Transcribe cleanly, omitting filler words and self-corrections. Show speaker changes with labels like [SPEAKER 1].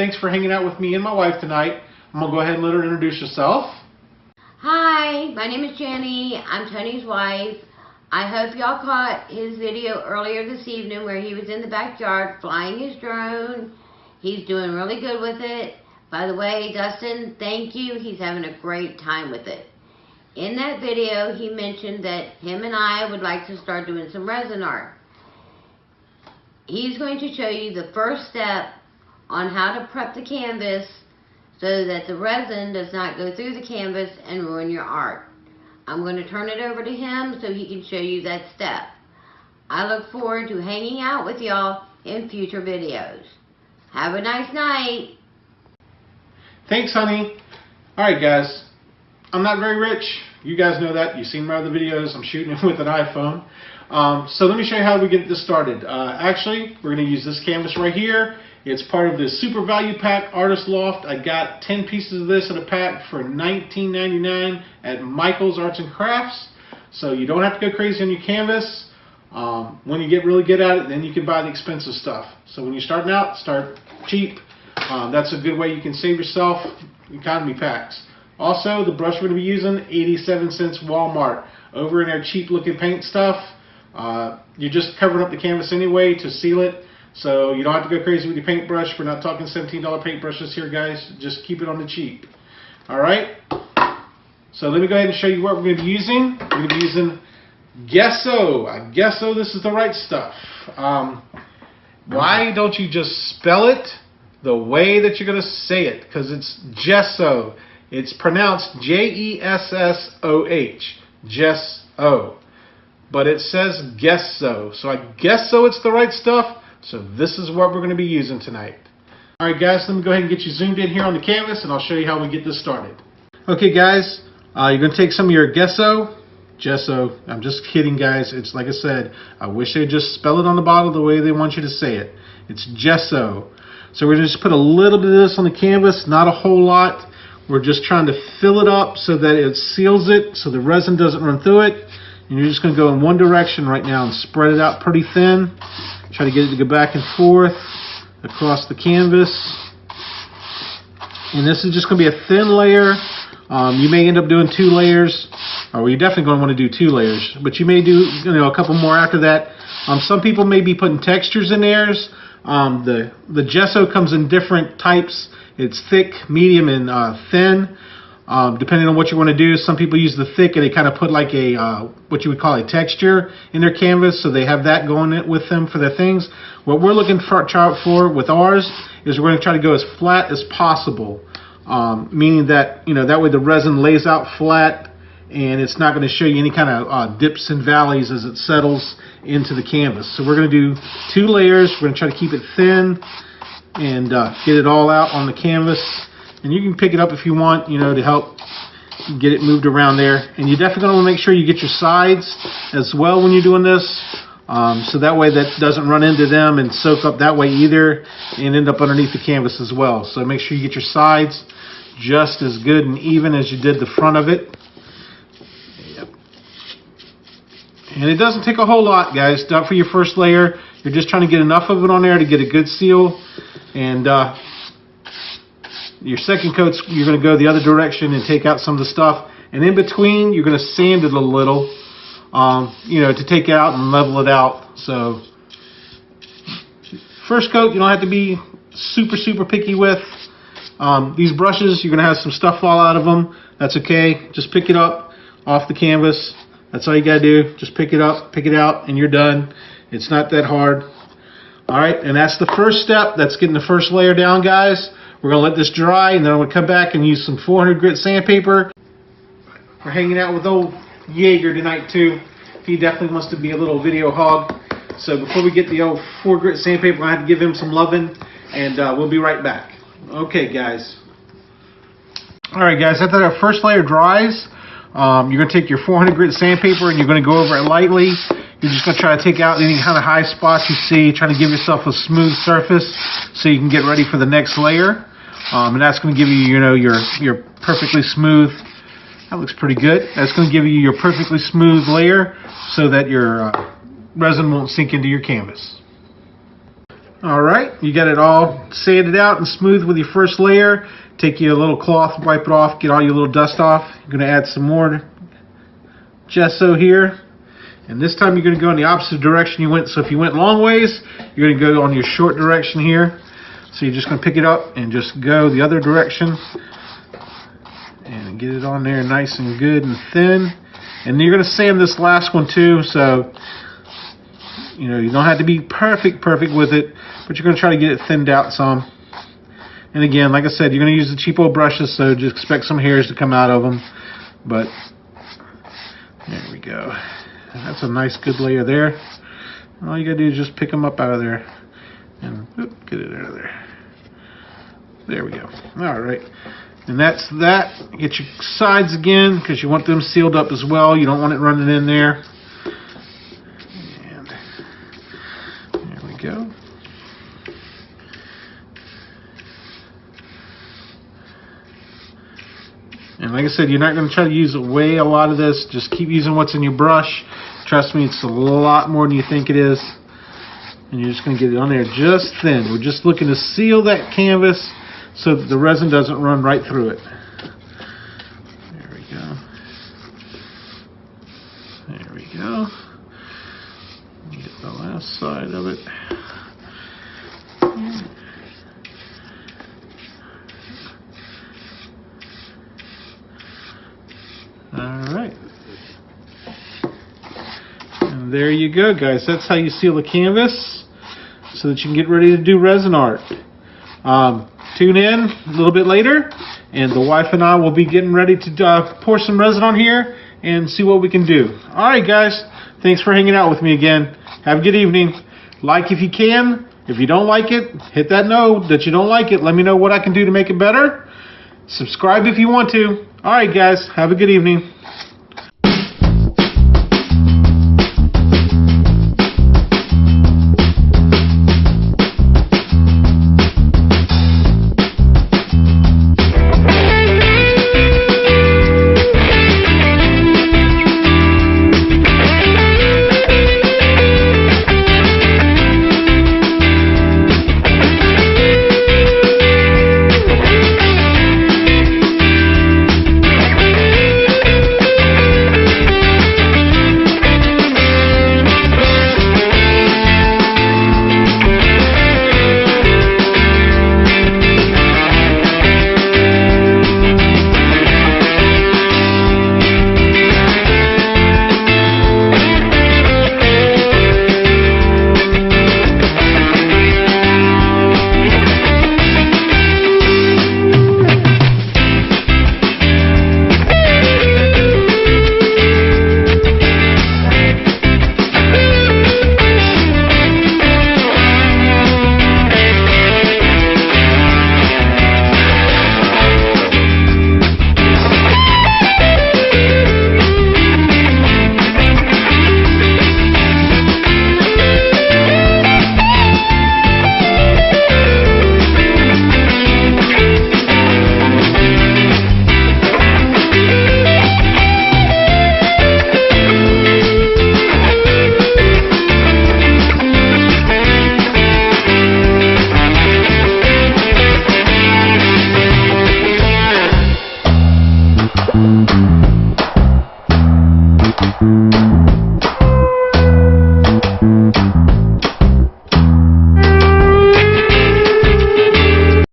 [SPEAKER 1] thanks for hanging out with me and my wife tonight. I'm going to go ahead and let her introduce herself.
[SPEAKER 2] Hi, my name is Jenny. I'm Tony's wife. I hope y'all caught his video earlier this evening where he was in the backyard flying his drone. He's doing really good with it. By the way, Dustin, thank you. He's having a great time with it. In that video, he mentioned that him and I would like to start doing some resin art. He's going to show you the first step on how to prep the canvas so that the resin does not go through the canvas and ruin your art. I'm going to turn it over to him so he can show you that step. I look forward to hanging out with y'all in future videos. Have a nice night.
[SPEAKER 1] Thanks, honey. Alright guys, I'm not very rich. You guys know that. You've seen my other videos. I'm shooting it with an iPhone. So let me show you how we get this started. Actually, we're going to use this canvas right here. It's part of the Super Value Pack Artist Loft. I got 10 pieces of this in a pack for $19.99 at Michael's Arts and Crafts. So you don't have to go crazy on your canvas. When you get really good at it, then you can buy the expensive stuff. So when you're starting out, start cheap. That's a good way you can save yourself economy packs. Also, the brush we're going to be using, 87 cents Walmart. Over in their cheap looking paint stuff, you're just covering up the canvas anyway to seal it. So you don't have to go crazy with your paintbrush. We're not talking $17 paintbrushes here, guys. Just keep it on the cheap. Alright? So let me go ahead and show you what we're going to be using. We're going to be using gesso. I gesso this is the right stuff. Why don't you just spell it the way that you're going to say it? Because it's gesso. It's pronounced Jessoh. Gesso. But it says gesso. So I guess so it's the right stuff. So this is what we're going to be using tonight. Alright guys, let me go ahead and get you zoomed in here on the canvas and I'll show you how we get this started. Okay guys, you're going to take some of your gesso. I'm just kidding guys. It's like I said, I wish they'd just spell it on the bottle the way they want you to say it. It's gesso. So we're going to just put a little bit of this on the canvas, not a whole lot. We're just trying to fill it up so that it seals it so the resin doesn't run through it. And you're just going to go in one direction right now and spread it out pretty thin. Try to get it to go back and forth across the canvas. And this is just going to be a thin layer. You may end up doing 2 layers, or you're definitely going to want to do 2 layers. But you may do a couple more after that. Some people may be putting textures in theirs. The gesso comes in different types. It's thick, medium, and thin. Depending on what you want to do, some people use the thick and they kind of put like a what you would call a texture in their canvas, so they have that going with them for their things. What we're looking for with ours is we're going to try to go as flat as possible, meaning that that way the resin lays out flat and it's not going to show you any kind of dips and valleys as it settles into the canvas. So we're going to do 2 layers. We're going to try to keep it thin and get it all out on the canvas. And you can pick it up if you want, to help get it moved around there. And you're definitely going to want to make sure you get your sides as well when you're doing this. So that way that doesn't run into them and soak up that way either and end up underneath the canvas as well. So make sure you get your sides just as good and even as you did the front of it. Yep. And it doesn't take a whole lot, guys. For your first layer, you're just trying to get enough of it on there to get a good seal. And your second coat, you're going to go the other direction and take out some of the stuff. And in between, you're going to sand it a little, to take it out and level it out. So, first coat, you don't have to be super picky with. These brushes, you're going to have some stuff fall out of them. That's okay. Just pick it up off the canvas. That's all you got to do. Just pick it up, pick it out, and you're done. It's not that hard. Alright, and that's the first step. That's getting the first layer down, guys. We're going to let this dry, and then I'm going to come back and use some 400 grit sandpaper. We're hanging out with old Jaeger tonight, too. He definitely wants to be a little video hog. So before we get the old 4 grit sandpaper, I have to give him some loving, and we'll be right back. Okay, guys. Alright, guys, after our first layer dries, you're going to take your 400 grit sandpaper and you're going to go over it lightly. You're just going to try to take out any kind of high spots you see, trying to give yourself a smooth surface so you can get ready for the next layer. And that's going to give you, your perfectly smooth. That looks pretty good. That's going to give you your perfectly smooth layer so that your resin won't sink into your canvas. Alright, you got it all sanded out and smooth with your first layer. Take you a little cloth, wipe it off, get all your little dust off. You're going to add some more gesso here. And this time you're going to go in the opposite direction you went. So if you went long ways, you're going to go on your short direction here. So you're just going to pick it up and just go the other direction. And get it on there nice and good and thin. And you're going to sand this last one too. So, you know, you don't have to be perfect with it. But you're going to try to get it thinned out some. And again, like I said, you're going to use the cheap old brushes. So just expect some hairs to come out of them. But there we go. That's a nice good layer there. All you gotta do is just pick them up out of there and get it out of there. There we go. Alright. And that's that. Get your sides again because you want them sealed up as well. You don't want it running in there. And there we go. And like I said, you're not going to try to use a lot of this. Just keep using what's in your brush. Trust me, it's a lot more than you think it is. And you're just going to get it on there just thin. We're just looking to seal that canvas so that the resin doesn't run right through it. There we go. There we go. Get the last side of it. Alright. And there you go, guys. That's how you seal the canvas so that you can get ready to do resin art. Tune in a little bit later and the wife and I will be getting ready to pour some resin on here and see what we can do. Alright, guys. Thanks for hanging out with me again. Have a good evening. Like if you can. If you don't like it, hit that no that you don't like it. Let me know what I can do to make it better. Subscribe if you want to. Alright, guys. Have a good evening.